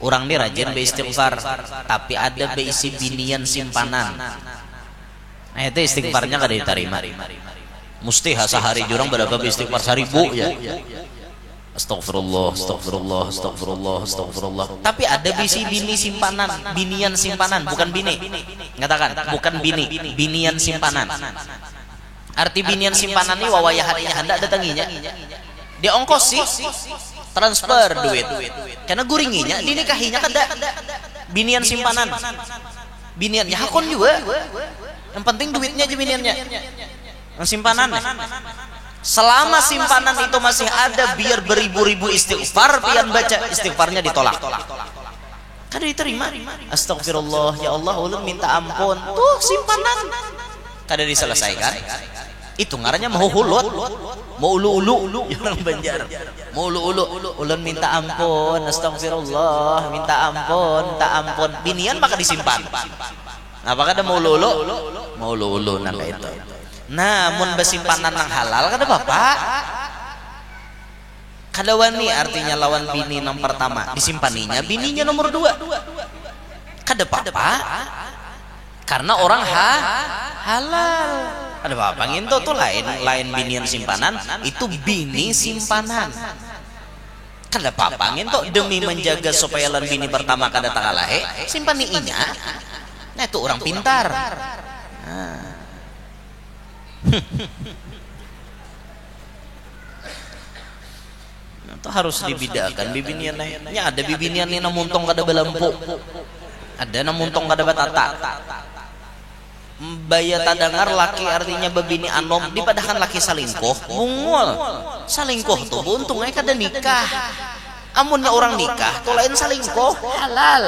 orang ini rajin beristighfar tapi ada beisi binian simpanan. Nah itu istighfarnya kada diterima. Mesti sehari jurang berapa istighfar 1000 ya. Astagfirullah, astagfirullah, astagfirullah, astagfirullah. Tapi ada bisi bini simpanan, binian simpanan, bukan bini. Ngatakan, bukan bini, binian simpanan. Arti binian simpanan ini wawaya hatinya hendak datanginya. Dia ongkosi, transfer duit. Karena guringinya, dinikahinya kada. Binian simpanan. Biniannya hakon juga. Yang penting duitnya aja biniannya. Simpanan. Selama simpanan itu masih ada, biar beribu-ribu istighfar, pian baca istighfarnya ditolak. Kada diterima. Astagfirullah, ya Allah, ulun minta ampun. Tuh simpanan. Kada diselesaikan. Itu ngarannya mau hulut, mau ulu-ulu orang Banjar. Mau ulu-ulu, ulun minta ampun, astagfirullah, minta ampun. Binian maka disimpan. Apakah ada mau ulu-ulu? Mau ulu-ulu nang itu. Namun besimpanan nang halal kada bapak. Kada wani artinya lawan bini nang pertama disimpaninya bininya nomor 2. Kada apa-apa. Karena orang halal. Ada apa nginto tuh lain binian simpanan, itu bini simpanan. Kada apa-apa nginto demi menjaga supaya lan bini pertama kada takalahe, simpani inya. Nah itu orang pintar. Itu harus dibedakan bibinian nya ada bibinian ni namuntong kada belempu. Ada namuntong kada batata. Baya tadangar laki artinya bebini anom dipadakan laki salingkuh bungul. Salingkuh tuh untungnya kada nikah. Amunnya orang nikah tuh lain salingkuh halal.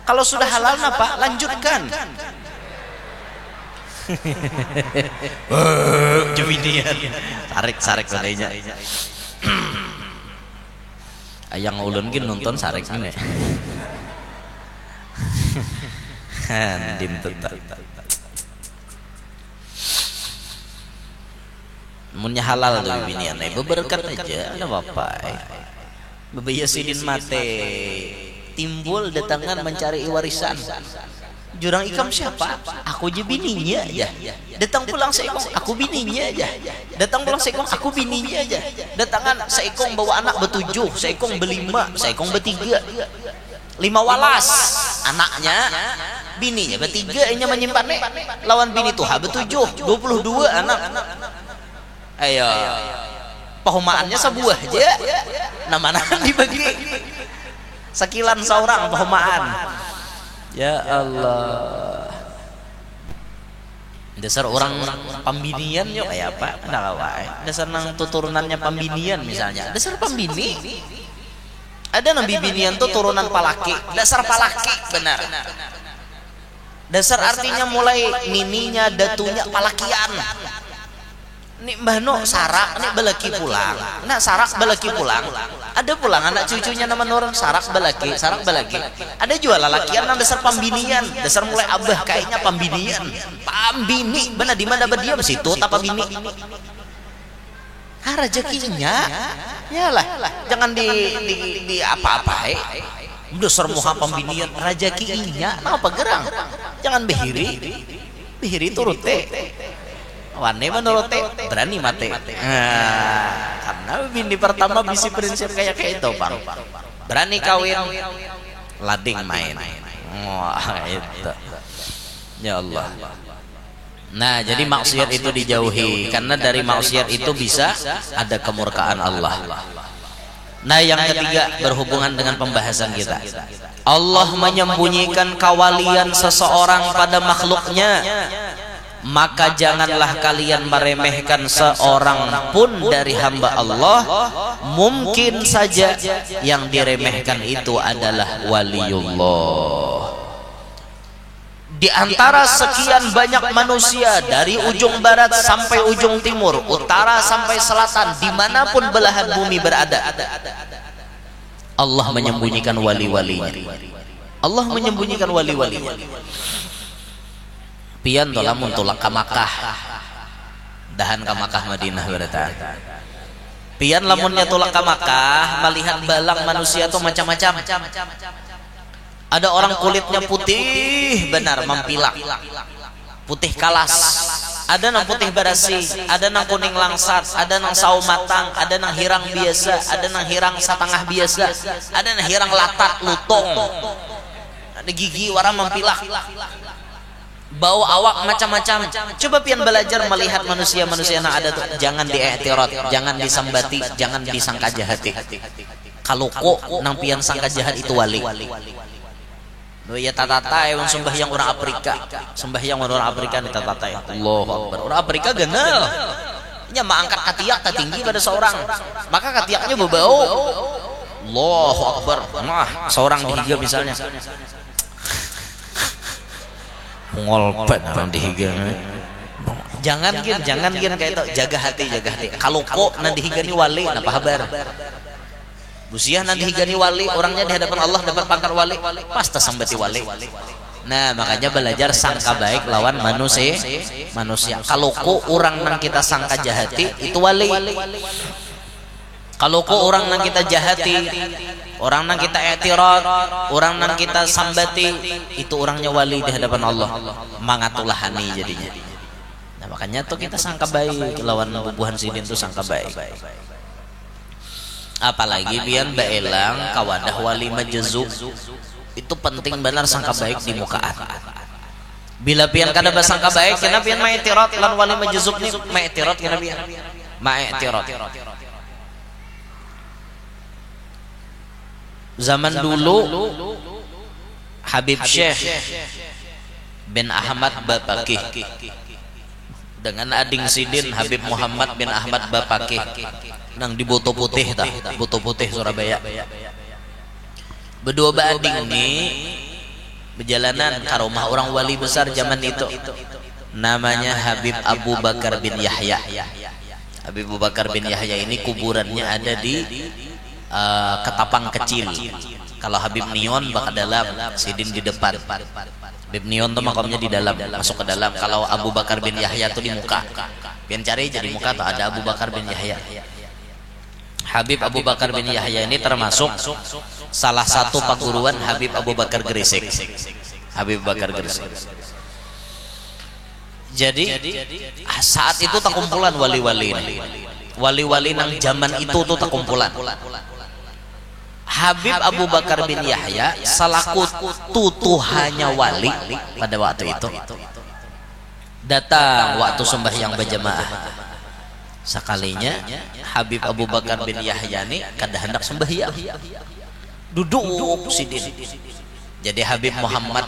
Kalau sudah halal napa lanjutkan. Jebinian sarik kodenya. Ayang ulun gin nonton sarik ini. Dim tetap. Munnya halal tuh binian beberkat aja ada apa. Bebaya sidin mate timbul datangan mencari warisan. Jurang ikam siapa? Aku je bininya aja. Datang pulang seekong, aku bininya aja. Datang pulang seekong, aku bininya aja. Datangan seekong bawa anak bertujuh, seekong berlima, seekong bertiga. 5 walas anaknya, bininya bertiga, inya menyimpan lawan bini tuha bertujuh, 22 anak. Ayo, pahumaannya sebuah aja. Nama-nama dibagi. Sekilan seorang pahumaan. Ya Allah, dasar orang pembinian yuk kayak apa? Dasar nang turunannya pembinian misalnya. Dasar pembini. Ada nabi binian tuh turunan palaki. Dasar palaki benar. Dasar artinya mulai nininya datunya palakian. Nih mbah no sarak, nih belaki pulang. Nah sarak belaki pulang. Ada pulang anak cucunya nama orang sarak belaki. Ada jual lalakian yang dasar pambinian. Dasar mulai abah kayaknya pambinian. Pambini, benar di mana berdiam situ tak pambini. Rezekinya, yalah, jangan di apa-apa. Dasar muha pambinian, rezekinya, apa gerang? Jangan behiri turut Wane menurut berani mate. Karena bini pertama bisi prinsip kayak itu bang. Berani kawin, lading main. Wah itu. Ya Allah. Nah jadi maksiat itu dijauhi karena dari maksiat itu bisa ada kemurkaan Allah. Nah yang ketiga berhubungan dengan pembahasan kita. Allah menyembunyikan kawalian seseorang pada makhluknya. Maka janganlah kalian meremehkan seorang pun dari hamba Allah. Mungkin saja yang diremehkan itu adalah waliullah. Di antara sekian banyak manusia dari ujung barat sampai ujung timur, utara sampai selatan, dimanapun belahan bumi berada, Allah menyembunyikan wali-walinya. Allah menyembunyikan wali-walinya. Pian tolah muntulak ke Makkah, dahan ke Makkah Madinah berata. Pian lamunnya tulak ke Makkah, melihat balang manusia itu macam-macam. Ada orang kulitnya putih benar mempilak, putih kalas. Ada nang putih berasi, ada nang kuning langsat, ada nang sawo matang, ada nang hirang biasa, ada nang hirang setengah biasa, ada nang hirang latat lutong. Ada gigi warna mempilak. Bau awak macam-macam. Coba pian belajar melihat manusia-manusia yang ada tuh. Jangan diiktirad, jangan disambati, jangan disangka jahati. Kalau kok nang pian sangka jahat itu wali. Loh ya tata yang sembahyang orang Afrika, sembahyang orang Afrika ni tata. Allahu Akbar. Orang Afrika genel. Nya mengangkat katiak tertinggi pada seorang, maka katiaknya berbau. Allahu Akbar. Nah, seorang dihiga misalnya. Ngolpet nanti higa. Jangan gin kayak itu. Jaga hati. Kalau kok nanti higa ni wali, apa kabar? Busiah nanti higa ni wali, orangnya di hadapan Allah dapat pangkat wali, pasti sambati wali. Nah makanya belajar sangka baik lawan manusia. Kalau kok orang nang kita sangka jahati itu wali. Kalau kok orang nang kita jahati, orang nang kita i'tirad, orang nang kita sambati, itu orangnya wali di hadapan Allah. Mangatulahani jadinya. Nah makanya tuh kita sangka baik lawan bubuhan sidin tuh sangka baik. Apalagi pian baelang kawadah wali majzub. Itu penting benar sangka baik di mukaan. Bila pian kada basangka baik, kenapa pian ma'itirat lan wali majzub ni ma'itirat kenapa pian? Ma'itirat. Zaman dulu Habib Syekh bin Ahmad Bapakih dengan ading Sidin Habib Muhammad bin Ahmad Bapakih nang di Boto Putih tah, Boto Putih Surabaya. Berdua ading ini berjalanan ke rumah orang wali besar zaman itu, namanya Habib Abu Bakar bin Yahya. Habib Abu Bakar bin Yahya ini kuburannya ada di Ketapang Kecil. Kalau Habib Nion bak dalam, Sidin di depan. Habib Nion tuh makamnya di dalam, masuk ke dalam. Kalau Abu Bakar bin Yahya tuh di muka. Pian cari jadi muka tuh ada Abu Bakar bin Yahya. Habib Abu Bakar bin Yahya ini termasuk salah satu paguruan Habib Abu Bakar Gresik. Habib Bakar Gresik. Jadi saat itu tak kumpulan wali-wali ini. Wali-wali nang zaman itu tuh tak kumpulan. Habib Abu Bakar bin Yahya salaku tutuhannya wali pada waktu itu datang waktu sembahyang berjamaah. Sekalinya Habib Abu Bakar bin Yahya ini kada hendak sembahyang, duduk Sidin. Jadi Habib Muhammad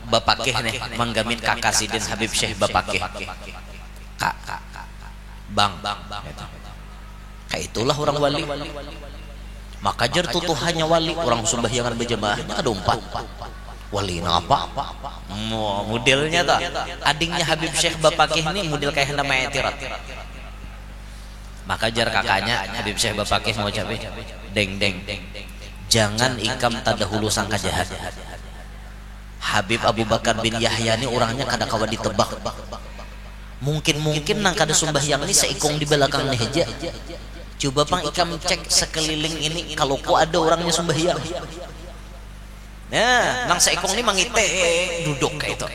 Bapakih nih manggamin kakak Sidin Habib Syekh Bapakih. Kak, bang, kayak itulah orang wali. Maka jar tutuhannya wali orang sembahyangan berjamaahnya kedompat. Wali apa? Modelnya tak. Adingnya Habib Syekh Bapakih ini model kayak nama etirat. Maka jar kakaknya Habib Syekh Bapakih mau capai, deng. Jangan ikam tadahulu sangka jahat. Habib Abu Bakar bin Yahya ini orangnya kada kawa ditebak. Mungkin nang kada sembahyang ini seikong di belakang nih aja. Coba pang ikam cek sekeliling ini kalau kok ada orangnya sembahyang. Nah, nang seikong ini mangite duduk kayak itu.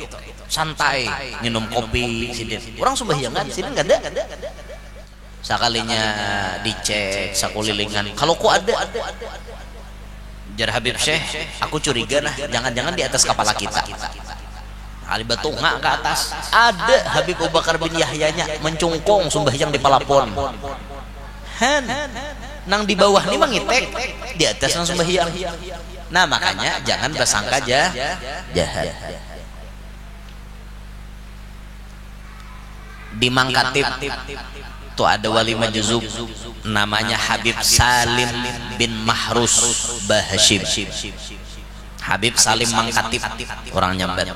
Santai, minum kopi Sidin. Orang sembahyang kan Sidin enggak ada. Sekalinya dicek sekelilingan kalau kok ada. Jar Habib Syekh, aku curiga nah, jangan-jangan di atas kepala kita. Ali batu nggak ke atas. Ada Habib Abu Bakar bin Yahyanya mencungkung sembahyang di palapon. Nang di bawah nih mangitek, di atas nang sembahyang. Nah makanya jangan bersangka jahat. Di Mangkatib tuh ada wali majzub namanya Habib Salim bin Mahrus Bahashim. Habib Salim Mangkatib orang Nyamban.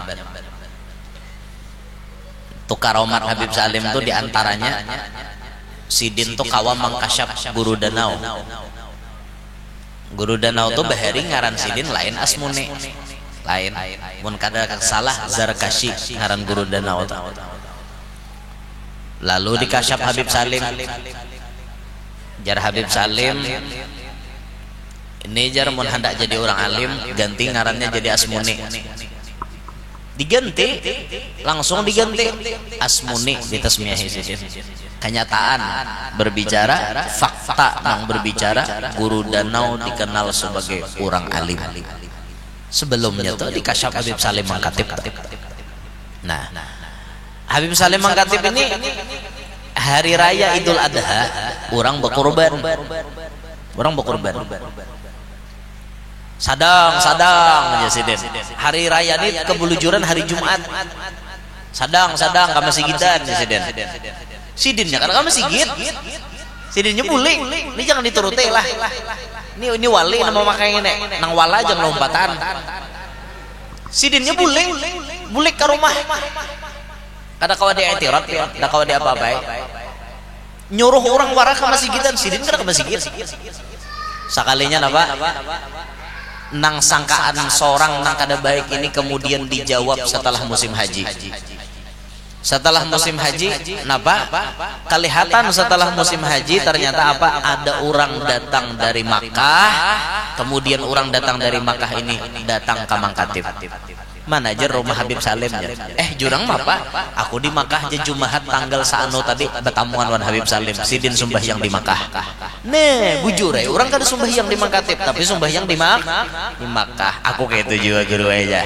Tuh karomat Habib Salim tuh diantaranya Sidin tuh kawa mangkasyap Guru Danau. Guru Danau tuh bahari ngaran Sidin lain asmune. Lain. Mun kada salah Zarkashi ngaran Guru Danau. Lalu dikasyap Habib Salim. Jar Habib Salim ini jar mun hendak jadi orang alim ganti ngarannya jadi asmune. Diganti langsung diganti asmuni ditasmiahi Sidin. Kenyataan berbicara, fakta yang berbicara, Guru Danau dikenal sebagai orang alim. Sebelumnya tuh dikasyaf Habib Salim Mangkatib. Nah, Habib Salim Mangkatib ini hari raya Idul Adha orang berkorban. Sadang aja Sidin. Hari raya ini kebelujuran hari Jumat. Sadang ke masjidan Sidin. Sidinnya karena kamu sigit, Sidinnya bulik, ini jangan dituruti lah. Ini wali nama makanya nek, nang wala jangan lompatan. Sidinnya bulik ke rumah. Kada kawa dia etirat ya, kada kawa dia apa-apa. Nyuruh orang warak ke masjidan, Sidin kada ke masjid. Sekalinya apa? Nang sangkaan seorang nang kada baik ini kemudian dijawab setelah musim haji. Setelah musim haji, napa? Kelihatan setelah musim haji ternyata apa? Ada orang datang dari Makkah, kemudian orang datang dari Makkah ini datang ke Mangkatib. Mana aja rumah Habib Salim ya? Jurang apa? Aku di Makkah aja Jumahat tanggal saano tadi bertamuan wan Habib Salim. Sidin sembahyang di Makkah. Nih, bujur ya. Orang kada sembahyang di Mangkatib, tapi sembahyang di Makkah. Aku kayak itu juga guru aja.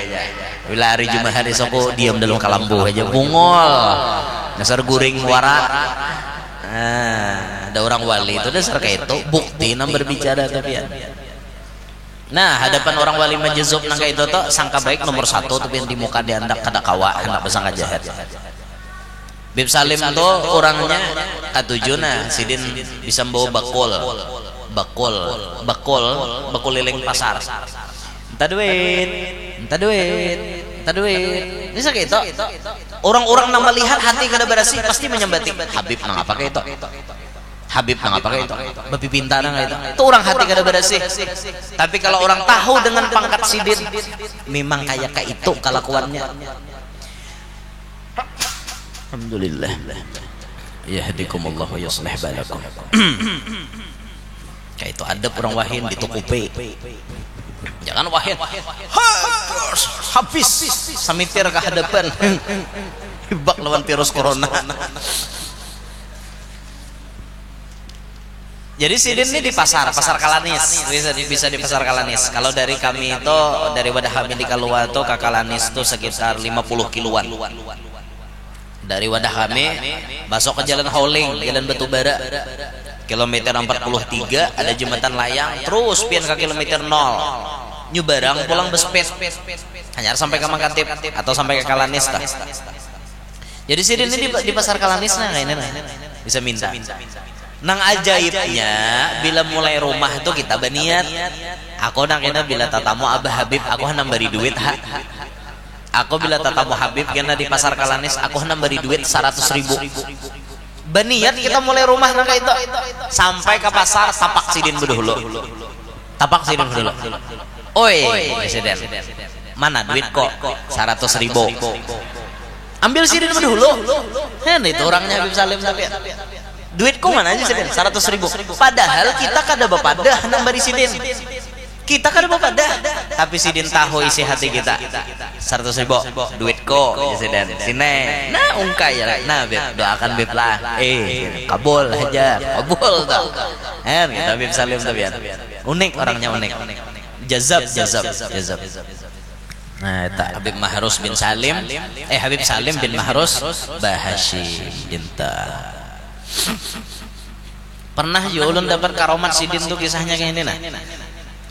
Bila hari Jumahat esok aku diam dalam kalambu aja bungol. Dasar guring wara. Ada orang wali itu dasar kayak itu bukti nam berbicara tapi ya. Nah, hadapan orang wali majzub nangka itu tuh sangka baik nomor 1 tapi di muka diandak kada kawa hendak besangka jahat. Bib Salim tuh orangnya katujuna sidin bisa bawa bakul liling pasar. Entah duit. Ini sakit itu. Orang-orang yang melihat hati kada berasi pasti menyembati. Habib nang apa kayak itu? Habib nang apa kayak itu? Babi pintar nang itu. Itu orang hati kada berasi. Tapi kalau orang tahu dengan pangkat sidin, memang kayak itu kelakuannya. Alhamdulillah. Yahdikumullah wa yuslih balakum. Kayak itu adab orang wahin ditukupi. Jangan wahin. Habis samitir ke hadapan. Hibak lawan virus corona. Jadi sidin ini di pasar Kalanis. Bisa di pasar Kalanis. Kalau dari kami itu dari Wadah kami di Kalua itu ke Kalanis itu sekitar 50 kiloan. Dari Wadah kami masuk ke Jalan Hauling, Jalan Batubara. Kilometer 43 ada jembatan layang, terus pian ke kilometer 0. Nyubarang pulang bespet. Hanya sampai ke Mangkatip atau sampai ke Kalanis tah. Jadi sidin ini di pasar Kalanis nah ini bisa minta. Nang ajaibnya bila mulai rumah itu kita berniat. Aku nak kena bila tatamu Abah Habib aku hendak beri duit Aku bila tatamu Habib kena di pasar Kalanis aku hendak beri duit 100.000. Berniat kita mulai rumah nang itu sampai ke pasar tapak sidin bedulu. Oi, presiden. Mana duit kok 100.000. Ambil sidin bedulu. Itu orangnya Habib Salim tapi duitku mana aja sidin 100.000. Padahal kita kada bapadah nang bari sidin. Kita kada bapadah, tapi sidin tahu isi hati kita. 100.000 duitku sidin. Sini. Nah ungkai ya. Nah Bib doakan Bib lah. Kabul aja. Kabul tau. Kita Bib Salim tapi unik orangnya unik. Jazab. Nah, Habib Mahrus bin Salim. Habib Salim bin Mahrus Bahashim Dinta. Pernah ya ulun dapat karomat sidin tuh kisahnya kayak ini nah.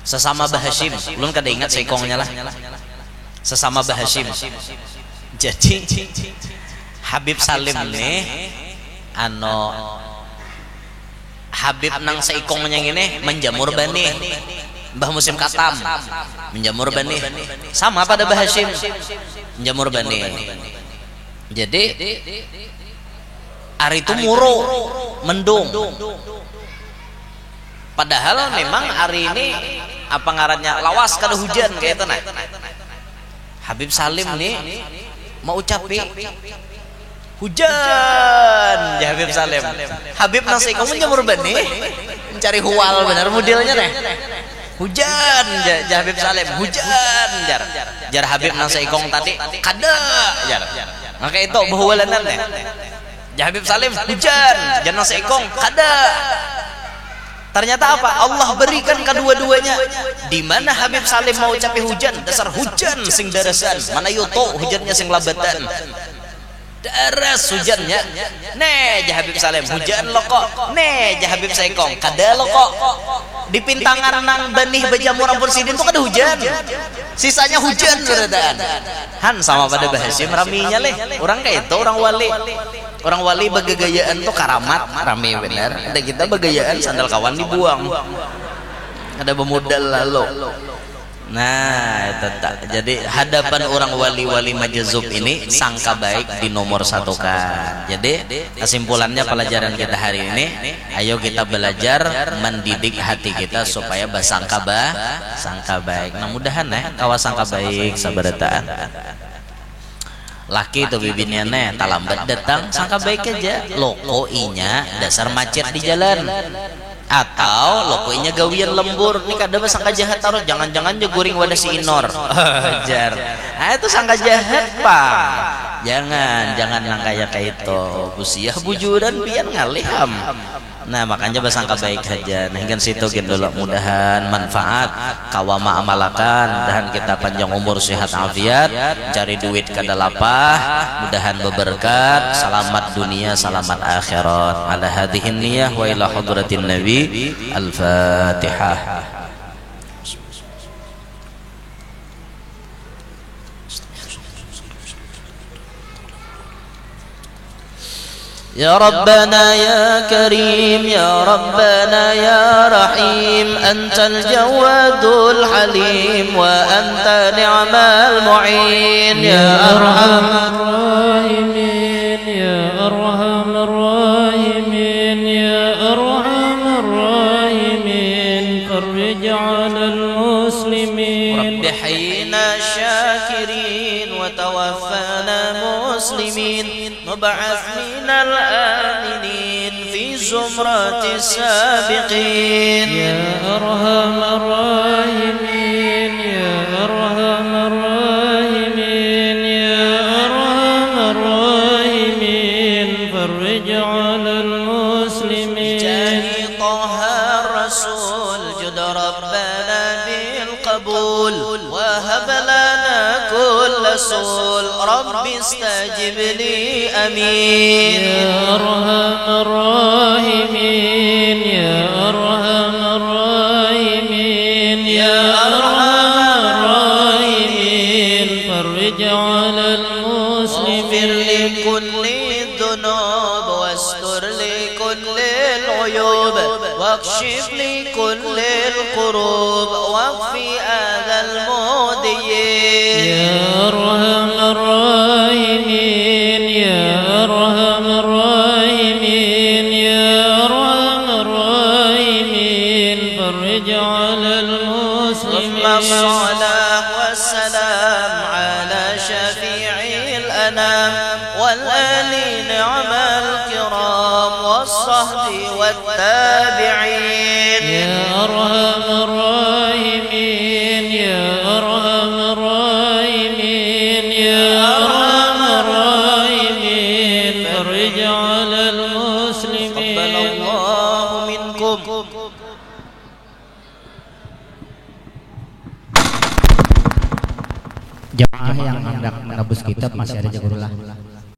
Sesama Bahashim, ulun kada ingat seikongnya lah. Sesama Bahashim. Jadi Habib Salim nih Habib nang seikongnya ini menjamur bani. Mbah Musim Katam menjamur bani. Sama pada Bahashim menjamur bani. Jadi hari itu mendung. Padahal memang hari ini apa ngarannya lawas kada hujan kayak itu nah. Habib Salim nih mau ucapi hujan ya Habib Salim. Habib nasi kamu nyamur bani mencari huwal benar modelnya nih. Hujan jar Habib Salim hujan jar Habib nasi ikong tadi kada jar. Maka itu bahwalanan nih. Ya Habib Salim hujan jangan seikong kada. Ternyata apa? Allah berikan kedua-duanya. Di mana Habib Salim mau ucapi hujan, dasar hujan sing darasan. Mana yuto hujannya sing labatan. Daras hujannya. Ja Habib Salim hujan lo kok. Ja Habib seikong kada lo kok. Di pintangan nang benih bejamur ampun sidin tuh kada hujan. Sisanya hujan beradaan. Han sama pada Bahashim raminya leh. Orang kayak itu orang wali. Orang wali bagagayaan tuh karamat rame bener. Ada kita bagayaan sandal kawan dibuang. Ada pemodal lalu. Nah, itu tak. Jadi hadapan orang wali-wali majzub ini sangka baik di nomor 1 kan. Jadi kesimpulannya pelajaran kita hari ini, ayo kita belajar mendidik hati kita supaya bersangka baik. Nah, mudahan kawas sangka baik sabarataan. Laki itu bibinnya tak lambat datang sangka baik aja. Loko inya dasar macet di jalan. Atau lokoinya gawian lembur nih kada sangka jahat taruh jangan-jangan jeguring wadah si Inor. Jar. Nah itu sangka jahat Pak. Jangan nang kayak itu. Busiah bujuran pian ngaliham. Nah makanya bersangka baik aja. Nah hingga situ gitu dulu mudahan manfaat kawama amalakan, mudahan kita panjang umur sehat afiat, cari duit kada lapah, mudahan berberkat, selamat dunia selamat akhirat. Ala hadhihin niyah wa ila hadratin nabi. Al-Fatihah. يا ربنا يا كريم يا ربنا يا رحيم أنت الجواد الحليم وأنت نعم المعين يا أرحم الراحمين يا أرحم الراحمين يا أرحم الراحمين فرج على المسلمين رب حينا شاكرين وتوفانا مسلمين نبعث من الآمنين في زمرة السابقين يا أرحم الراحمين يا أرحم الراحمين يا أرحم الراحمين فرج على المسلمين جاني طه الرسول جد ربنا بالقبول وهب لنا كل سول رب استجب لي أمين يا أرحم الراحمين يا أرحم الراحمين يا أرحم الراحمين فرج على المسلمين اغفر لكل الذنوب واستر لكل العيوب واكشف لكل الكروب واكفي أذى المؤذيين يا أرحم الراحمين يا أرحم الراحمين يا أرحم الراحمين فرج على المسلمين ثم الصلاة والسلام على شفيع الأنام والآل نعم الكرام والصحب والتابعين يا أرحم الراحمين يا أرحم الراحمين يا أرحم الراحمين فرج على المسلمين تقبل الله منكم. Jamaah yang hendak menebus kitab masih ada Jagarullah.